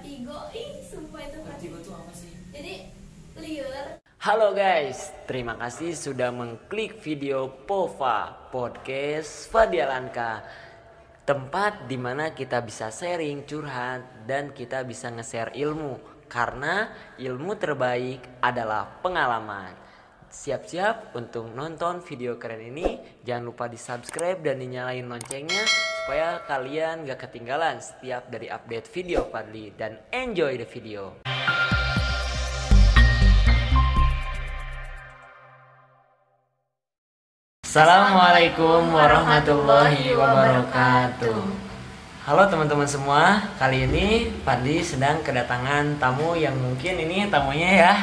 vertigo. Ih, sumpah itu Vertigo tuh apa sih? Jadi liar. Halo guys, terima kasih sudah mengklik video POVA Podcast Fadialanka, tempat dimana kita bisa sharing, curhat, dan kita bisa nge-share ilmu. Karena ilmu terbaik adalah pengalaman. Siap-siap untuk nonton video keren ini. Jangan lupa di subscribe dan dinyalain loncengnya supaya kalian gak ketinggalan setiap dari update video Fadli. Dan enjoy the video. Assalamualaikum warahmatullahi wabarakatuh. Halo teman-teman semua, kali ini Fadli sedang kedatangan tamu yang mungkin ini tamunya ya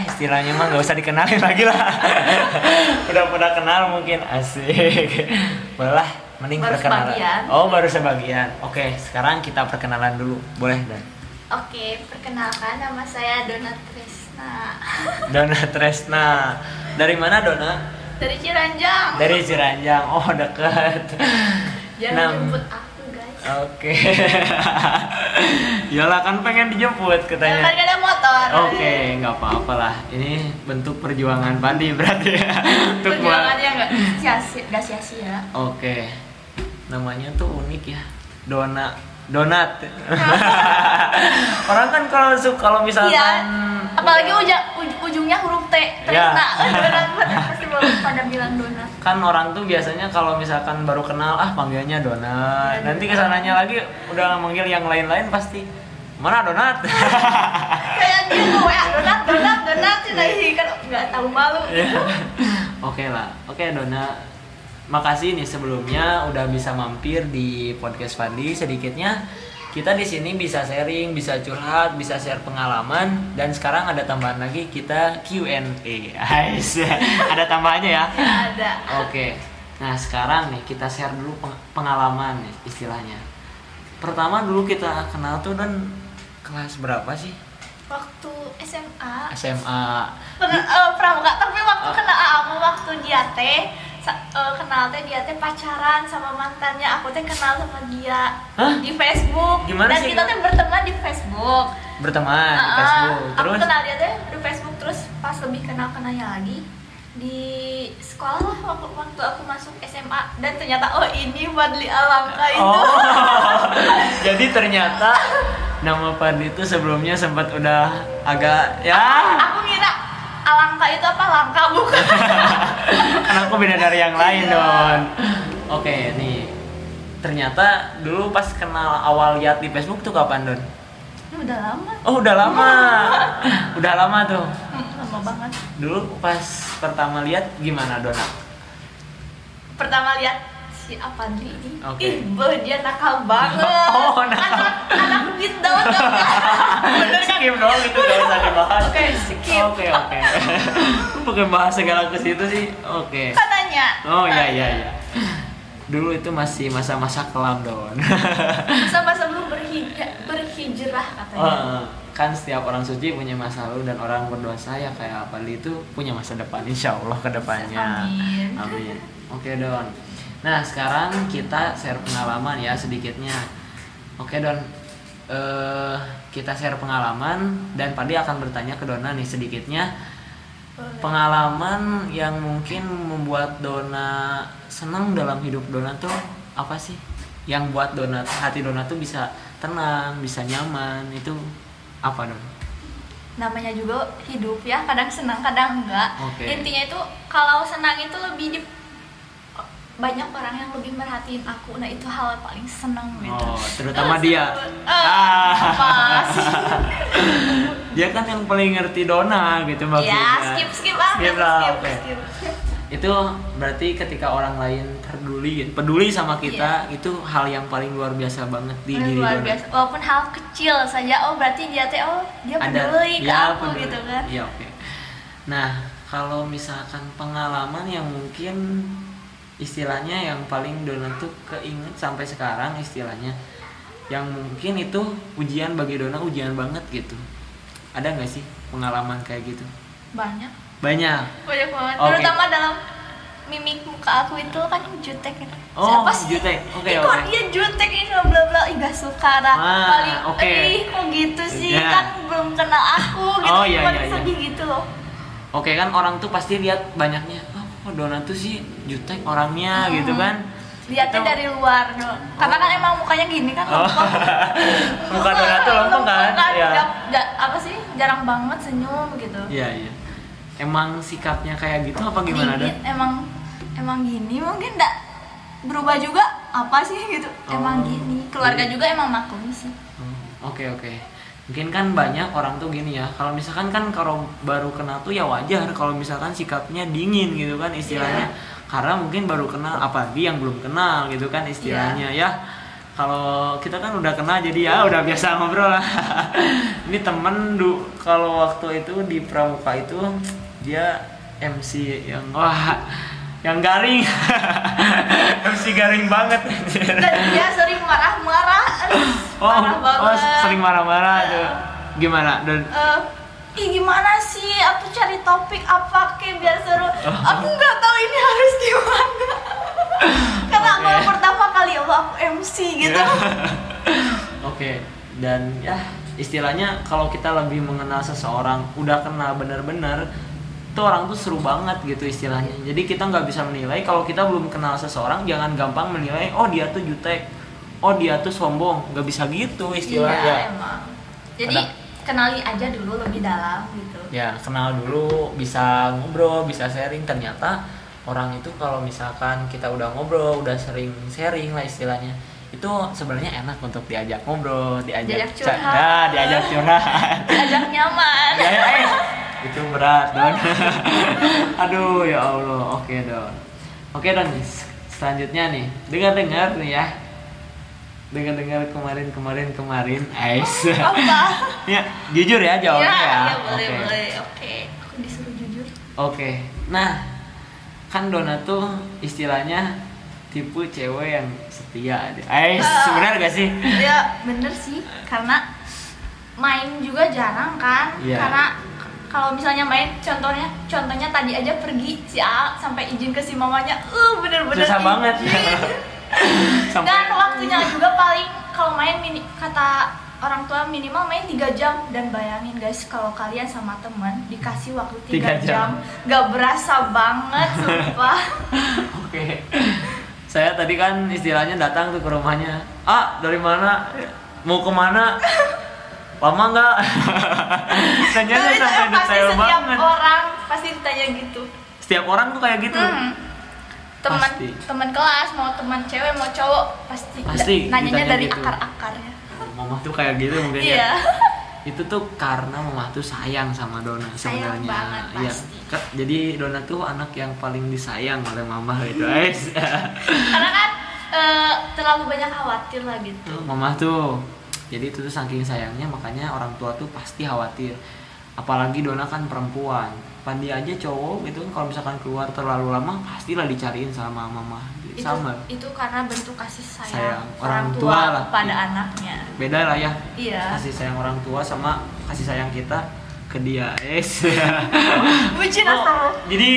istilahnya mah gak usah dikenalin lagi lah. Udah kenal mungkin, asik. Boleh lah, mending Baru perkenalan. sebagian. Oh, baru sebagian. Oke, sekarang kita perkenalan dulu, boleh Dan? Oke, perkenalkan nama saya Dona Tresna. Dona Tresna. Dari mana Dona? Dari Ciranjang. Dari Ciranjang. Oh, dekat. Jangan jemput aku, guys. Oke. Yalah kan pengen dijemput Yang katanya. kan ada motor. Oke, nggak apa-apa lah. Ini bentuk perjuangan Fadli berarti ya. Untuk Perjuangannya nggak sia-sia. Oke. Namanya tuh unik ya. Donat. Orang kan kalau misalkan Iya. Apalagi ujungnya huruf T. Ya. Tresna. Donat pasti pada bilang donat. kan orang tuh biasanya kalau misalkan baru kenal panggilnya Donat. Ya, Nanti kesananya lagi udah manggil yang lain-lain pasti mana Donat. Kayak gitu ya, donat sih kan nggak tahu malu. Oke lah. Oke Dona. Makasih nih sebelumnya udah bisa mampir di podcast Fadli. Sedikitnya kita di sini bisa sharing, bisa curhat, bisa share pengalaman, dan sekarang ada tambahan lagi kita Q&A. Ada tambahannya ya? Ya ada. Oke. Nah, sekarang nih kita share dulu pengalaman nih istilahnya. Pertama dulu kita kenal tuh dan kelas berapa sih? Waktu SMA. SMA. Pramuka, tapi waktu kenal aku waktu dia kenal dia pacaran sama mantannya, aku kenal sama dia. Hah? Di Facebook. Gimana dan sih, kita Kak? berteman di Facebook. Berteman di Facebook. Aku Terus kenal dia di Facebook, terus pas lebih kenalnya lagi di sekolah lah waktu aku masuk SMA, dan ternyata ini Fadli Alangka itu. Oh. Jadi ternyata nama Fadli itu sebelumnya sempat udah agak ya. Aku ngira Alangka itu apa, langka bukan. Kan aku beda dari yang lain Iya. Don. Oke nih. Ternyata dulu pas kenal awal lihat di Facebook tuh kapan Don? Ini udah lama. Oh udah lama. Udah lama tuh. Lama banget. Dulu pas pertama lihat gimana Dona? Pertama lihat si Fadli ini, Oke. dia nakal banget. Oh, nakal. anak beat down. Bener kan? Skip dong itu gak usah dibahas. Oke, skip. Oke. Pakai bahas segala ke situ sih. Oke. Kan nanya. Oh iya. Dulu itu masih masa-masa kelam Don. Masa-masa belum berhijrah katanya. Kan setiap orang suci punya masa lalu dan orang berdosa ya kayak Fadli itu punya masa depan insya Allah ke depannya. Amin. Oke Don. Nah sekarang kita share pengalaman ya sedikitnya. Oke Don. Kita share pengalaman dan Fadli akan bertanya ke Dona nih sedikitnya. Boleh. Pengalaman yang mungkin membuat Dona senang dalam hidup Dona tuh apa sih? Yang buat hati Dona tuh bisa tenang, bisa nyaman, itu apa Don? Namanya juga hidup ya, kadang senang kadang enggak. Oke. Intinya itu kalau senang itu lebih banyak orang yang lebih merhatiin aku, nah itu hal paling senang gitu. Oh, terutama dia. Apa sih? Dia kan yang paling ngerti Dona gitu maksudnya. Ya, skip Oke. Itu berarti ketika orang lain peduli sama kita, itu hal yang paling luar biasa banget di diri luar Dona. biasa. Walaupun hal kecil saja, berarti dia peduli ke aku gitu kan. Iya, oke. Nah, kalau misalkan pengalaman yang mungkin istilahnya yang paling Dona tuh keinget sampai sekarang istilahnya, yang mungkin itu ujian bagi Dona, ujian banget gitu. Ada nggak sih pengalaman kayak gitu? Banyak Banyak. banget. Oke. Terutama dalam mimik muka aku itu kan jutek gitu. Oh, Siapa sih? jutek. Oke, Ih, oke. kok dia jutek ini bla bla, ih gak suka dah. Ah, Paling, oke. kok gitu sih, Ya. kan belum kenal aku gitu. Oh, iya, Paling iya, iya. sedih gitu loh. Oke kan orang tuh pasti lihat banyaknya, oh kok Dona tuh sih jutek orangnya gitu kan. Lihatnya Itu- dari luar dong. Karena kan emang mukanya gini kan Oh. lempeng. Muka Dona tuh lempeng kan? Iya. Apa sih? Jarang banget senyum gitu. Iya, iya. Emang sikapnya kayak gitu apa gimana Dingin, Dan? emang gini mungkin enggak berubah juga apa sih gitu. Emang Oh. gini. Keluarga juga emang maklum sih. Oke, oke. Mungkin kan banyak orang tuh gini ya. Kalau misalkan kan kalau baru kenal tuh ya wajar kalau misalkan sikapnya dingin gitu kan istilahnya. Karena mungkin baru kenal, apalagi yang belum kenal gitu kan istilahnya ya. Kalau kita kan udah kenal jadi ya udah biasa ngobrol lah. Ini temen kalau waktu itu di Pramuka itu dia MC yang yang garing. MC garing banget. Dan dia sering marah-marah. Marah banget. Sering marah-marah tuh. Gimana? Dan Ih gimana sih? Aku cari topik apa ke biar seru. Aku nggak tahu ini harus gimana. Karena aku Oke. pertama kali Allah aku MC gitu. Oke. Dan ya istilahnya kalau kita lebih mengenal seseorang, udah kenal bener-bener, tuh orang tuh seru banget gitu istilahnya. Jadi kita nggak bisa menilai kalau kita belum kenal seseorang, jangan gampang menilai oh dia tuh jutek, oh dia tuh sombong, nggak bisa gitu istilahnya. Iya emang. Jadi kenali aja dulu lebih dalam gitu. Ya kenal dulu, bisa ngobrol, bisa sharing. Ternyata orang itu kalau misalkan kita udah ngobrol, udah sering sharing lah istilahnya, itu sebenarnya enak untuk diajak ngobrol, diajak curhat. diajak curhat. Diajak nyaman. Itu berat Don. Aduh ya Allah. Oke Don. Oke Don, selanjutnya nih, dengar nih ya, dengar kemarin Ais. Apa? Ya jujur ya jawabnya ya. Ya boleh Oke. boleh. Oke. Aku disuruh jujur. Oke. Nah kan Dona tuh istilahnya tipe cewek yang setia. Ais benar gak sih? Ya bener sih, karena main juga jarang kan. Iya. Karena kalau misalnya main, contohnya tadi aja pergi si A sampai izin ke si mamanya, bener-bener Susah izin. banget. Dan waktunya juga paling kalau main kata orang tua minimal main 3 jam. Dan bayangin guys, kalau kalian sama teman dikasih waktu 3 3 jam. jam, gak berasa banget sumpah. Oke. Saya tadi kan istilahnya datang tuh ke rumahnya. Dari mana? Mau kemana? Lama nggak? Tanyanya Itu sampai pasti detail setiap banget. orang pasti ditanya gitu. Setiap orang tuh kayak gitu. Pasti. Teman kelas, mau teman cewek mau cowok pasti nanyanya ditanya dari gitu. akar-akarnya. Mama tuh kayak gitu mungkin Iya. ya. Itu tuh karena mama tuh sayang sama Dona Sayang sebenarnya. banget, Iya. pasti. Jadi Dona tuh anak yang paling disayang oleh mama gitu, guys. Karena kan terlalu banyak khawatir lah gitu. Mama tuh. Jadi itu tuh saking sayangnya makanya orang tua tuh pasti khawatir. Apalagi Dona kan perempuan. Pandi aja cowok gitu kan kalau misalkan keluar terlalu lama pastilah dicariin sama mama. Sama. Itu karena bentuk kasih sayang, Sayang orang orang tua tua lah. pada Iya. anaknya. Beda lah ya. Iya. Kasih sayang orang tua sama kasih sayang kita ke dia. Bucin asal. Jadi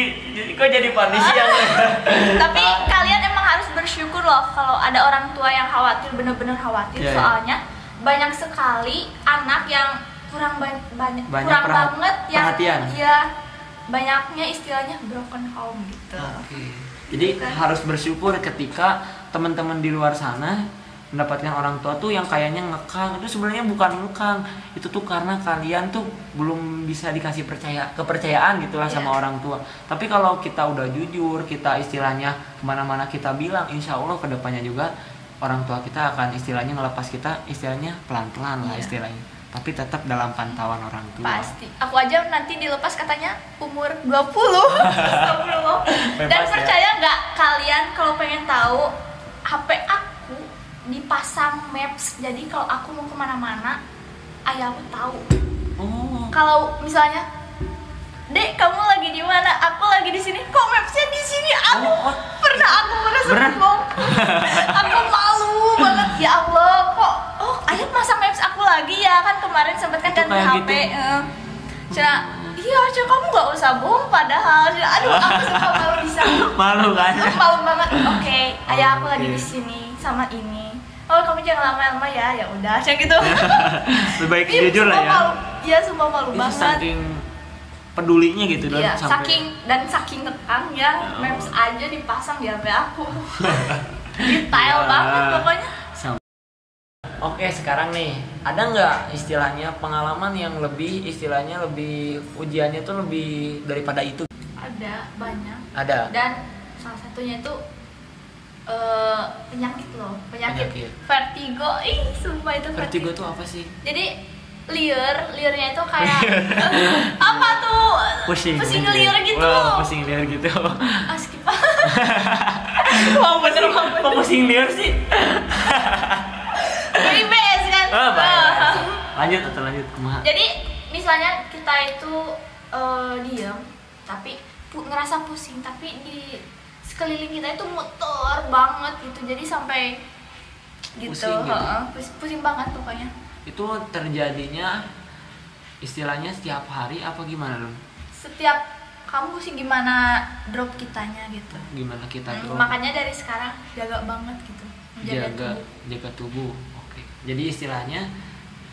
kok jadi pandisi ya? Tapi kalian emang harus bersyukur loh kalau ada orang tua yang khawatir, bener-bener khawatir. Iya, iya. Soalnya banyak sekali anak yang kurang banyak kurang banget yang perhatian. Iya, banyaknya istilahnya broken home gitu. Oke. Jadi harus bersyukur ketika teman-teman di luar sana mendapatkan orang tua tuh yang kayaknya ngekang. Itu sebenarnya bukan ngekang, itu tuh karena kalian tuh belum bisa dikasih kepercayaan gitulah sama Iya. orang tua. Tapi kalau kita udah jujur, kita istilahnya kemana-mana kita bilang, insya Allah kedepannya juga orang tua kita akan istilahnya ngelepas kita istilahnya pelan-pelan lah Iya. istilahnya. Tapi tetap dalam pantauan orang tua. Pasti. Aku aja nanti dilepas katanya umur 20. Astagfirullah. Dan Bebas ya. percaya nggak kalian kalau pengen tahu HP aku dipasang maps. Jadi kalau aku mau kemana-mana, ayah aku tahu. Oh. Kalau misalnya, Dek, kamu lagi di mana? Aku lagi di sini. Kok mapsnya di sini? Pernah aku merasa bingung. Aku malu banget. Ya Allah, kok ayah masang maps aku lagi ya? Kan kemarin sempet kan Itu ganti kayak HP. gitu. Cina, Iya, Cil, kamu nggak usah bohong padahal. Aduh, aku suka malu bisa. Malu kan? Malu banget. Oke, ayah aku lagi Oke. di sini sama ini. Oh, kamu jangan lama-lama ya. Ya udah, kayak gitu. Lebih baik Ih, jujur lah sumpah ya. Malu. Iya, sumpah malu Itu banget. saking pedulinya gitu dan Iya, sampai saking ngekang ya, Oh. Maps aja dipasang di HP aku. Detail Ya. banget pokoknya. Oke, sekarang nih, ada nggak istilahnya pengalaman yang lebih istilahnya lebih ujiannya tuh lebih daripada itu? Ada banyak. Ada. Dan salah satunya itu penyakit loh, penyakit vertigo. Ih, sumpah itu Vertigo tuh apa sih? Jadi liurnya itu kayak apa tuh? Pusing liur gitu. Wah, pusing liur gitu. Skip. Wah, bener banget. Kok pusing liur sih? BS kan. Baik. Lanjut kumaha. Jadi misalnya kita itu diam tapi ngerasa pusing, tapi di sekeliling kita itu muter banget gitu, jadi sampai gitu, Pusing gitu. Pusing banget pokoknya. Itu terjadinya istilahnya setiap hari apa gimana dong? Setiap kamu pusing gimana drop kitanya gitu. Gimana kita tuh Makanya dari sekarang jaga banget gitu, jaga tubuh. Oke. Jadi istilahnya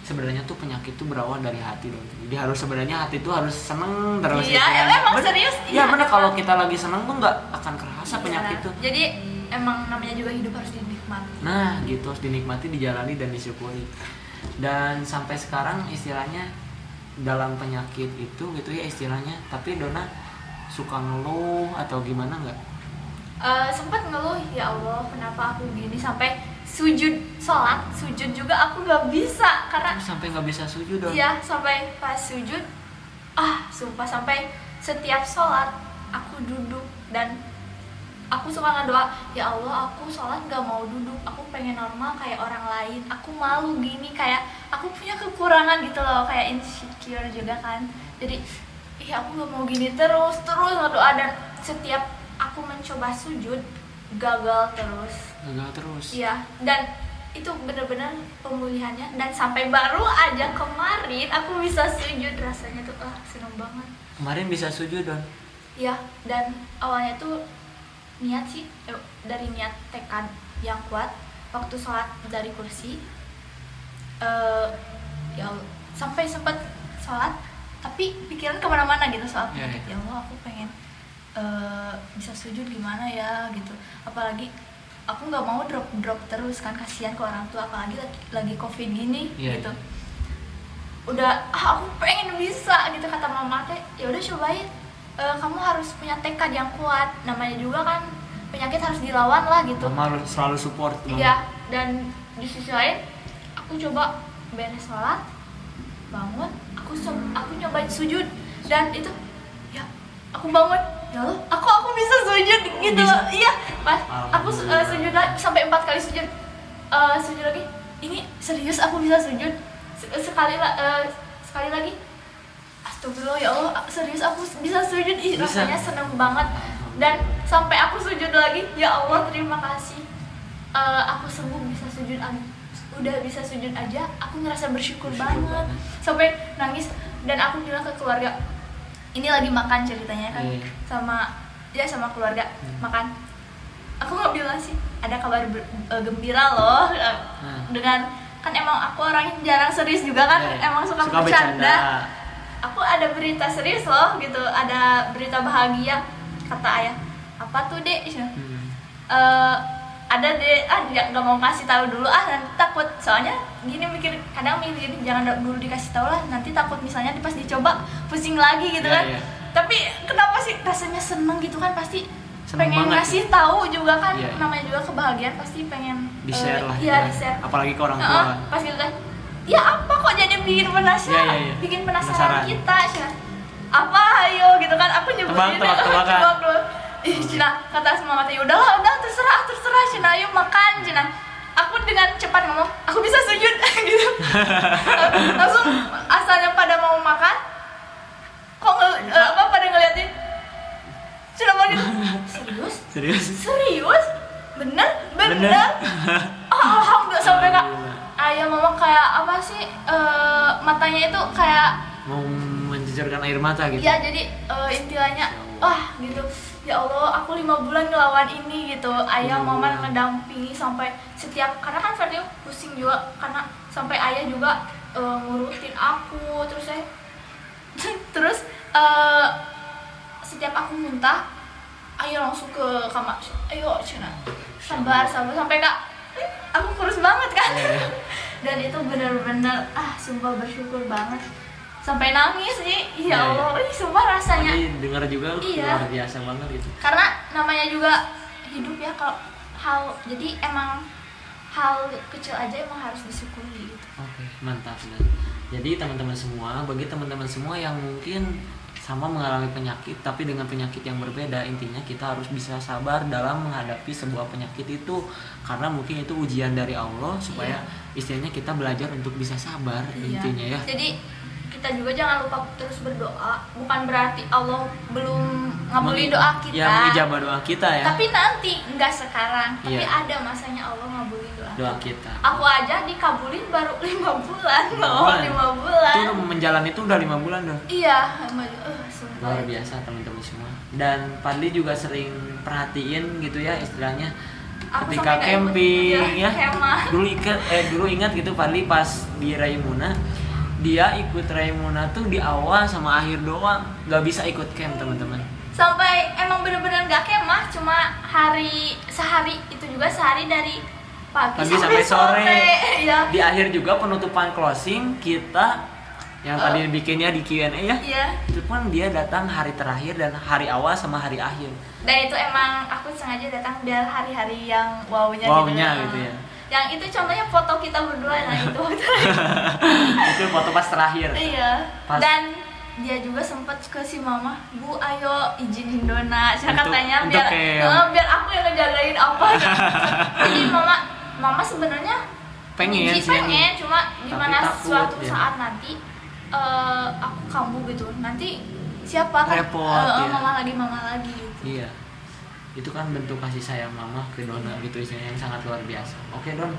sebenarnya tuh penyakit tuh berawal dari hati dong. Jadi harus sebenarnya hati tuh harus seneng terus. Iya, istilahnya. emang Bener. serius. Iya bener, kalau kita lagi seneng tuh nggak akan kerasa penyakit tuh. Jadi emang namanya juga hidup harus dinikmati. Nah gitu, harus dinikmati, dijalani dan disyukuri. Dan sampai sekarang istilahnya dalam penyakit itu gitu ya istilahnya, tapi Dona suka ngeluh atau gimana nggak? Sempat ngeluh, ya Allah kenapa aku gini, sampai sholat sujud juga aku nggak bisa karena Sampai nggak bisa sujud dong. iya, sampai pas sujud sumpah sampai setiap sholat aku duduk dan aku suka ngedoa, ya Allah aku sholat nggak mau duduk, aku pengen normal kayak orang lain, aku malu gini, kayak aku punya kekurangan gitu loh, kayak insecure juga kan. Jadi aku nggak mau gini terus ngedoa, dan setiap aku mencoba sujud gagal terus. Iya, dan itu bener-bener pemulihannya, dan sampai baru aja kemarin aku bisa sujud, rasanya tuh seneng banget. Kemarin bisa sujud Don. Iya, dan awalnya tuh niat sih, dari niat tekad yang kuat waktu sholat dari kursi, ya Allah, sampai sempat sholat tapi pikiran kemana-mana gitu soal penyakit. Ya Allah, aku pengen bisa sujud gimana ya gitu, apalagi aku nggak mau drop terus kan, kasihan ke orang tua, apalagi lagi covid gini gitu. Udah aku pengen bisa gitu, kata mama teh ya udah cobain, kamu harus punya tekad yang kuat, namanya juga kan penyakit harus dilawan lah gitu. Mama harus selalu support. Iya, dan di sisi lain aku coba beres sholat, bangun, aku nyobain sujud, dan itu ya aku bangun, ya Allah, aku bisa sujud gitu loh. Iya, pas aku sujud lagi sampai 4 kali sujud, sujud lagi, ini serius aku bisa sujud sekali lagi, astagfirullah, ya Allah serius aku bisa sujud. Rasanya seneng banget, dan sampai aku sujud lagi, ya Allah terima kasih, aku sembuh, bisa sujud, udah bisa sujud aja aku ngerasa bersyukur banget, sampai nangis. Dan aku bilang ke keluarga, ini lagi makan ceritanya kan, sama keluarga makan, aku nggak bilang sih ada kabar gembira loh, dengan kan emang aku orang yang jarang serius juga kan, emang suka bercanda. Aku ada berita serius loh gitu, ada berita bahagia, kata ayah. Apa tuh Dek? Ada deh, nggak mau kasih tahu dulu, nanti takut, soalnya kadang mikir gini, jangan dulu dikasih tahu lah, nanti takut misalnya pas dicoba pusing lagi gitu kan. Tapi kenapa sih rasanya seneng gitu kan, pasti seneng pengen ngasih tahu juga kan, namanya juga kebahagiaan, pasti pengen di-share lah. Iya, di-share, apalagi ke orang tua kan. pas gitu kan, ya apa kok jadi bikin penasaran, bikin penasaran kita, apa ayo gitu kan, aku nyebutin tebak-tebakan. Cina kata semangatnya, udah terserah Cina, ayo makan Cina. Aku dengan cepat ngomong, aku bisa sujud gitu. Langsung asalnya pada mau makan, kok pada ngeliatin Cina mau gitu. Serius? Bener? Alhamdulillah, sampai kak ayah mama kayak apa sih, matanya itu kayak mau mencucurkan air mata gitu. Iya, jadi intinya gitu. Ya Allah, aku 5 bulan ngelawan ini gitu. Ayah, mama ngedampingi sampai setiap, karena kan Ferdi pusing juga karena sampai ayah juga ngurutin aku terus terus setiap aku muntah, ayah langsung ke kamar. Ayo Cina, sabar sampai Kak, aku kurus banget kan. Dan itu benar-benar sumpah bersyukur banget. Sampai nangis sih, ya Allah, ini sumpah rasanya. Tadi dengar juga luar biasa banget gitu. Karena namanya juga hidup ya, kalau jadi emang hal kecil aja emang harus disyukuri gitu. Oke, mantap. Jadi teman-teman semua, bagi teman-teman semua yang mungkin sama mengalami penyakit tapi dengan penyakit yang berbeda, intinya kita harus bisa sabar dalam menghadapi sebuah penyakit itu, karena mungkin itu ujian dari Allah supaya istilahnya kita belajar untuk bisa sabar intinya ya. Jadi kita juga jangan lupa terus berdoa, bukan berarti Allah belum ngabulin doa kita. Ya, mengijabah doa kita ya. Tapi nanti, enggak sekarang, tapi ada masanya Allah ngabulin doa kita. Aku aja dikabulin baru 5 bulan loh, 5 bulan. Itu menjalani itu udah 5 bulan loh. Iya, luar biasa teman-teman semua. Dan Fadli juga sering perhatiin gitu ya istilahnya ketika camping ya. Dulu ingat gitu Fadli pas di Raimuna, dia ikut Raimuna tuh di awal sama akhir doang, nggak bisa ikut camp teman-teman. Sampai emang bener-bener nggak kemah, cuma sehari itu juga sehari dari pagi sampai sore. Ya. Di akhir juga penutupan closing kita yang tadi bikinnya di Q&A ya. Iya. Itu pun dia datang hari terakhir dan hari awal sama hari akhir. Dan itu emang aku sengaja datang biar hari-hari yang wownya gitu ya. Yang itu contohnya foto kita berdua, nah itu. Itu foto pas terakhir. Iya. Dan dia juga sempat ke si mama, Bu ayo izinin Dona, saya katanya biar aku yang ngejagain apa gitu. Jadi mama sebenarnya pengen cuma gimana suatu saat nanti aku kambuh gitu, nanti siapa kan repot, mama lagi gitu. Iya, itu kan bentuk kasih sayang mama ke Dona gitu istilahnya yang sangat luar biasa. Oke Don,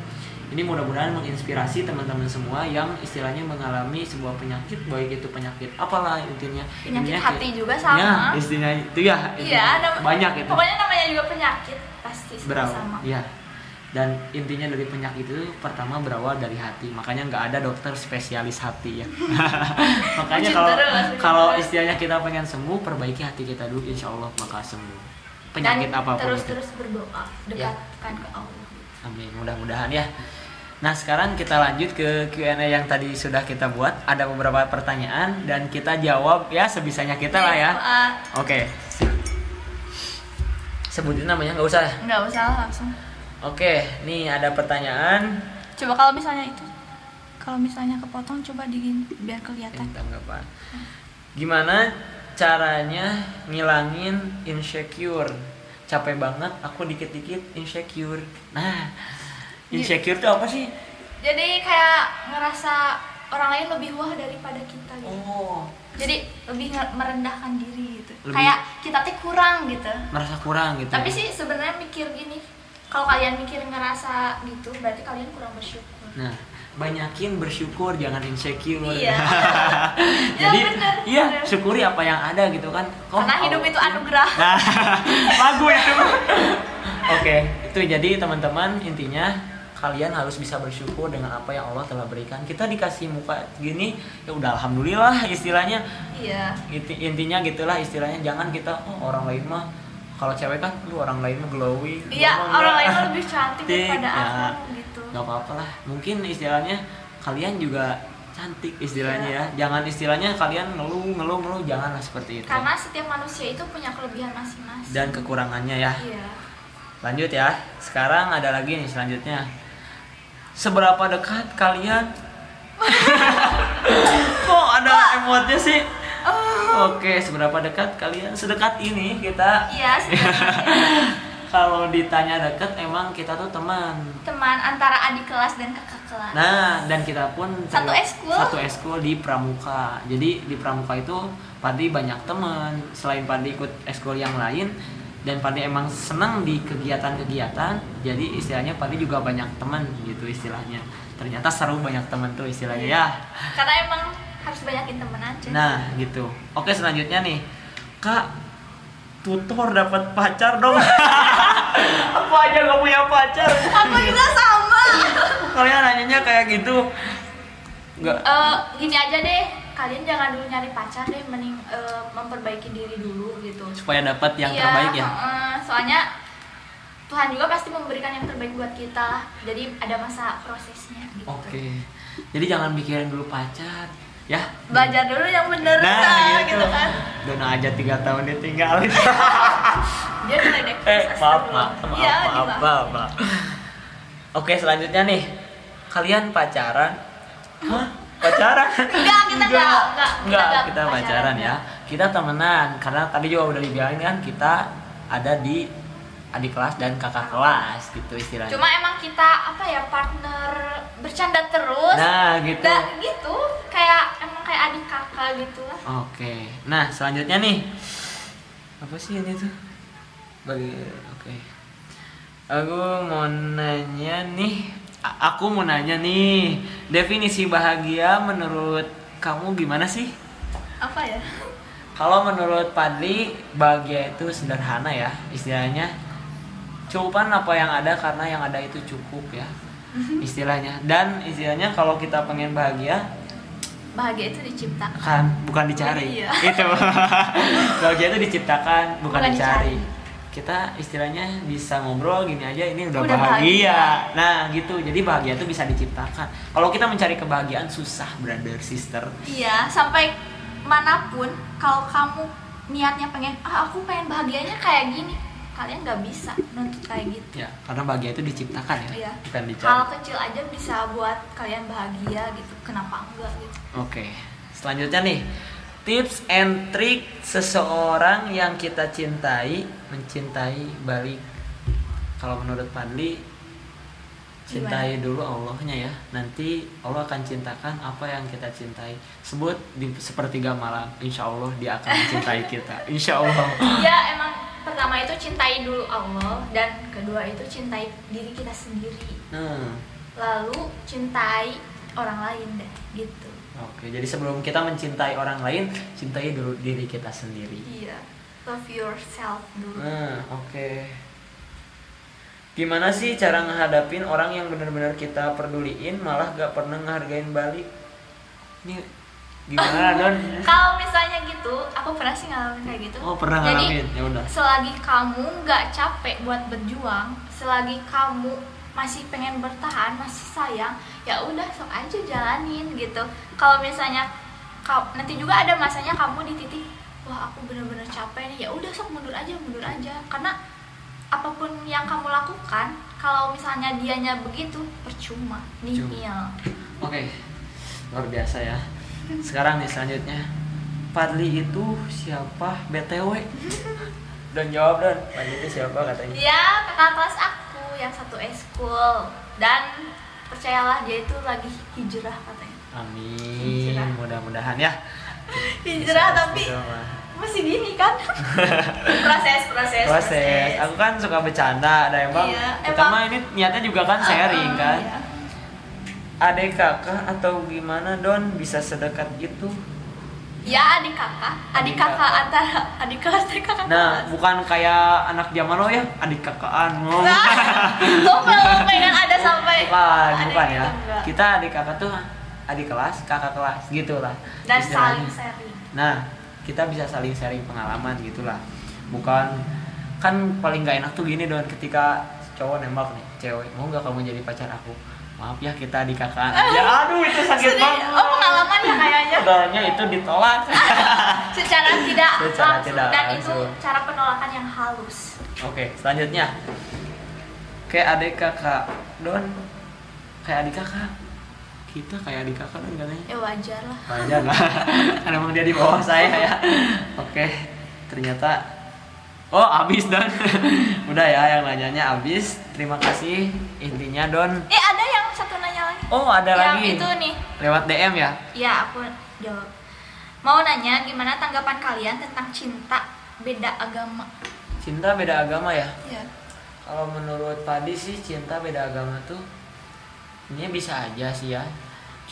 ini mudah-mudahan menginspirasi teman-teman semua yang istilahnya mengalami sebuah penyakit, baik itu penyakit apalah intinya. Penyakit hati juga sama. Ya, istilahnya itu ya. Iya, banyak itu. Pokoknya namanya juga penyakit pasti sama. Iya. Dan intinya dari penyakit itu pertama berawal dari hati, makanya nggak ada dokter spesialis hati ya. Makanya kalau istilahnya kita pengen sembuh, perbaiki hati kita dulu, insya Allah maka sembuh penyakit dan apapun. Terus berdoa, dekatkan ke Allah. Amin, mudah-mudahan ya. Nah sekarang kita lanjut ke Q&A yang tadi sudah kita buat. Ada beberapa pertanyaan dan kita jawab ya sebisanya kita lah ya. Oke. Sebutin namanya, nggak usah ya? Nggak usah langsung. Oke, nih ada pertanyaan. Coba kalau misalnya kepotong, coba biar kelihatan. Enggak apa. Gimana caranya ngilangin insecure? Capek banget, aku dikit-dikit insecure. Nah, insecure itu apa sih? Jadi kayak ngerasa orang lain lebih wah daripada kita gitu. Jadi lebih merendahkan diri gitu. Kayak kita tuh kurang gitu. Merasa kurang gitu. Tapi sih sebenarnya mikir gini, kalau kalian mikir ngerasa gitu, berarti kalian kurang bersyukur. Nah, banyakin bersyukur, jangan insecure. Iya. Jadi, bener. syukuri apa yang ada gitu kan. Karena hidup itu anugerah. Nah, lagu itu. Oke, itu jadi teman-teman intinya kalian harus bisa bersyukur dengan apa yang Allah telah berikan. Kita dikasih muka gini, ya udah alhamdulillah istilahnya. Iya. Intinya gitulah istilahnya, jangan kita aku lain mah. Kalau cewek kan orang lain mah glowing. Iya, orang lain mah lebih cantik daripada aku gitu. Gak apa-apa lah. Mungkin istilahnya kalian juga cantik istilahnya ya. Jangan istilahnya kalian ngeluh, janganlah seperti itu. Karena setiap manusia itu punya kelebihan masing-masing dan kekurangannya ya. Iya. Lanjut ya. Sekarang ada lagi nih selanjutnya. Seberapa dekat kalian? Kok ada emotnya sih? Oke, seberapa dekat kalian? Sedekat ini kita. Iya, Kalau ditanya dekat, emang kita tuh teman antara adik kelas dan kakak kelas. Nah, dan kita pun satu eskul di Pramuka. Jadi di Pramuka itu Padi banyak teman. Selain Padi ikut eskul yang lain, dan Padi emang senang di kegiatan-kegiatan. Jadi istilahnya Padi juga banyak teman gitu istilahnya. Ternyata seru banyak teman tuh istilahnya ya. Karena emang harus banyakin temen aja. Nah gitu. Oke, selanjutnya nih, Kak, tutor dapat pacar dong. Aku aja gak punya pacar. Aku juga sama. Kalian nanyanya kayak gitu. Nggak. Gini aja deh, kalian jangan dulu nyari pacar deh, mending memperbaiki diri dulu gitu. Supaya dapat yang Iya, terbaik ya. Soalnya Tuhan juga pasti memberikan yang terbaik buat kita. Jadi ada masa prosesnya gitu. Oke. Jadi jangan mikirin dulu pacar, ya. Belajar dulu yang bener, Nah, gitu kan. Dona aja 3 tahun ditinggalin. Dia ledek. Maaf. Oke, selanjutnya nih. Kalian pacaran? Hah? Pacaran? Enggak, kita enggak kita pacaran ya. Kita temenan karena tadi juga udah dibilangin kan kita ada di adik kelas dan kakak kelas gitu istilahnya. Cuma emang kita partner bercanda terus. Nah, gitu. Dan gitu, emang kayak adik kakak gitu lah. Oke. Nah, selanjutnya nih. Apa sih ini tuh? Oke. Aku mau nanya nih, definisi bahagia menurut kamu gimana sih? Apa ya? Kalau menurut Padli, bahagia itu sederhana ya, istilahnya cukupan apa yang ada karena yang ada itu cukup ya, istilahnya. Dan istilahnya kalau kita pengen bahagia Itu diciptakan, kan, bukan dicari. Iya. Itu bahagia itu diciptakan, bukan dicari. dicari. Kita istilahnya bisa ngobrol gini aja, ini udah Udah bahagia. Nah gitu, jadi bahagia itu bisa diciptakan. Kalau kita mencari kebahagiaan susah, brother sister. Iya, sampai manapun kalau kamu niatnya pengen aku pengen bahagianya kayak gini, kalian nggak bisa nuntut kayak gitu. Ya, karena bahagia itu diciptakan ya, Iya. bukan dicari. Hal kecil aja bisa buat kalian bahagia gitu, kenapa enggak gitu. Oke, selanjutnya nih, tips and trick seseorang yang kita cintai mencintai balik. Kalau menurut Padli, cintai dulu Allahnya ya, nanti Allah akan cintakan apa yang kita cintai. Sebut di sepertiga malam, insya Allah dia akan mencintai kita, insya Allah. Ya emang pertama itu cintai dulu Allah, dan kedua itu cintai diri kita sendiri, lalu cintai orang lain deh gitu. Oke, jadi sebelum kita mencintai orang lain, cintai dulu diri kita sendiri. Iya, love yourself dulu. Oke. Gimana sih cara ngehadapin orang yang benar-benar kita peduliin malah gak pernah ngehargain balik? Ini gimana Don? Kalau misalnya gitu, aku pernah sih ngalamin kayak gitu. Oh, pernah Jadi, ngalamin. Ya udah. selagi kamu nggak capek buat berjuang, selagi kamu masih pengen bertahan, masih sayang, ya udah sok aja jalanin gitu. Kalau misalnya nanti juga ada masanya kamu di titik, wah aku bener-bener capek nih, ya udah sok mundur aja. Karena apapun yang kamu lakukan, kalau misalnya dianya begitu, percuma, nihil. Oke, luar biasa ya. Sekarang nih selanjutnya, Padli itu siapa BTW? Don jawab Don, Padli itu siapa katanya? Ya, kakak kelas aku yang satu eskul, dan percayalah dia itu lagi hijrah katanya. Amin, Hijrah. mudah-mudahan ya. Hijrah Bisa tapi gitu, mah. masih gini kan. proses. Aku kan suka bercanda, ada emang. Iya, Pertama ini niatnya juga kan sharing kan. Iya. Adik kakak atau gimana Don bisa sedekat itu? Ya adik kakak antara adik kelas dan kakak Nah, kelas. bukan kayak anak zaman lo ya, adik kakaan. Tuh belum pengen ada sampai Bukan ya. gitu, enggak. Kita adik kakak tuh adik kelas, kakak kelas gitulah. Dan istilahnya. saling sharing. Nah, kita bisa saling sharing pengalaman gitulah. Bukan kan paling gak enak tuh gini Don, ketika cowok nembak nih, cewek, mau gak kamu jadi pacar aku? Maaf ya, kita adik kakaan. Ya aduh itu sakit banget. Oh pengalaman ya kayaknya. Saudaranya itu ditolak. Secara tidak Secara langsung, tidak dan langsung. itu cara penolakan yang halus. Oke, selanjutnya. Kayak adik kakak Don, kayak adik kakak. Kita kayak adik kakak Don katanya. Ya wajar lah. Wajar lah. Karena emang dia di bawah saya ya. Oke, ternyata abis Don. Udah ya yang nanyanya abis. Terima kasih intinya Don. Ada yang satu nanya lagi. Oh ada yang lagi. Itu nih. Lewat DM ya. Ya aku jawab. Mau nanya gimana tanggapan kalian tentang cinta beda agama? Cinta beda agama ya. Iya. Kalau menurut Padi sih cinta beda agama tuh ini bisa aja sih ya.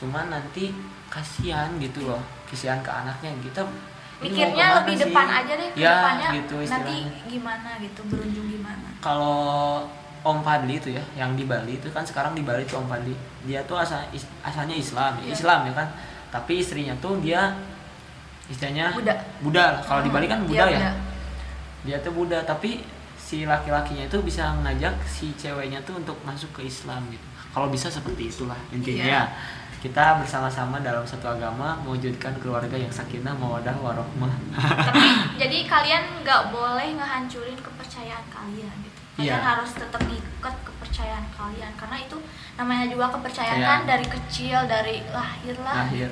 cuman nanti kasihan gitu loh, kasihan ke anaknya. Kita ini mau mikirnya kemana lebih sih? depan aja deh, ke Ya, depannya gitu nanti istilahnya. gimana gitu, berujung gimana. Kalau Om Fadli itu ya, yang di Bali itu kan, sekarang di Bali tuh Om Fadli, dia tuh asalnya Islam, Iya. Islam ya kan, tapi istrinya tuh dia istilahnya Buddha. Buddha. Kalau di Bali kan Buddha Iya, ya, Buddha. dia tuh Buddha, tapi si laki-lakinya itu bisa ngajak si ceweknya tuh untuk masuk ke Islam gitu. Kalau bisa seperti itulah intinya. Iya. Kita bersama-sama dalam satu agama mewujudkan keluarga yang sakinah, mawaddah, warahmah. Tapi jadi kalian nggak boleh ngehancurin kepercayaan kalian gitu. Kalian Iya. harus tetap ngikat kepercayaan kalian, karena itu namanya juga kepercayaan Iya. kan, dari kecil, dari lahir lah. Lahir.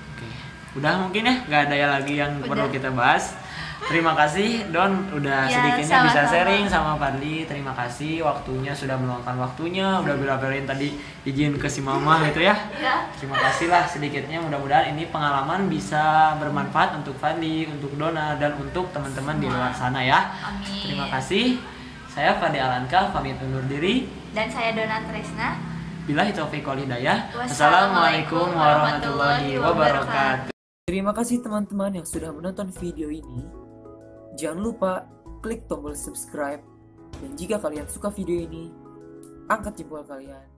Oke, udah mungkin ya, nggak ada ya lagi yang Udah. perlu kita bahas. Terima kasih Don, udah Ya, sedikitnya bisa sama-sama. sharing sama Fadli. Terima kasih waktunya, sudah meluangkan waktunya, udah bela-belain tadi izin ke si mama gitu ya. Ya. Terima kasih lah sedikitnya, mudah-mudahan ini pengalaman bisa bermanfaat untuk Fadli, untuk Dona, dan untuk teman-teman di luar sana ya. Amin. Terima kasih. Saya Fadli Alanka, pamit undur diri. Dan saya Dona Tresna. Billahi taufiq wal hidayah. Wassalamualaikum Wassalamualaikum warahmatullahi wabarakatuh. Terima kasih teman-teman yang sudah menonton video ini. Jangan lupa klik tombol subscribe. Dan jika kalian suka video ini, angkat jempol kalian.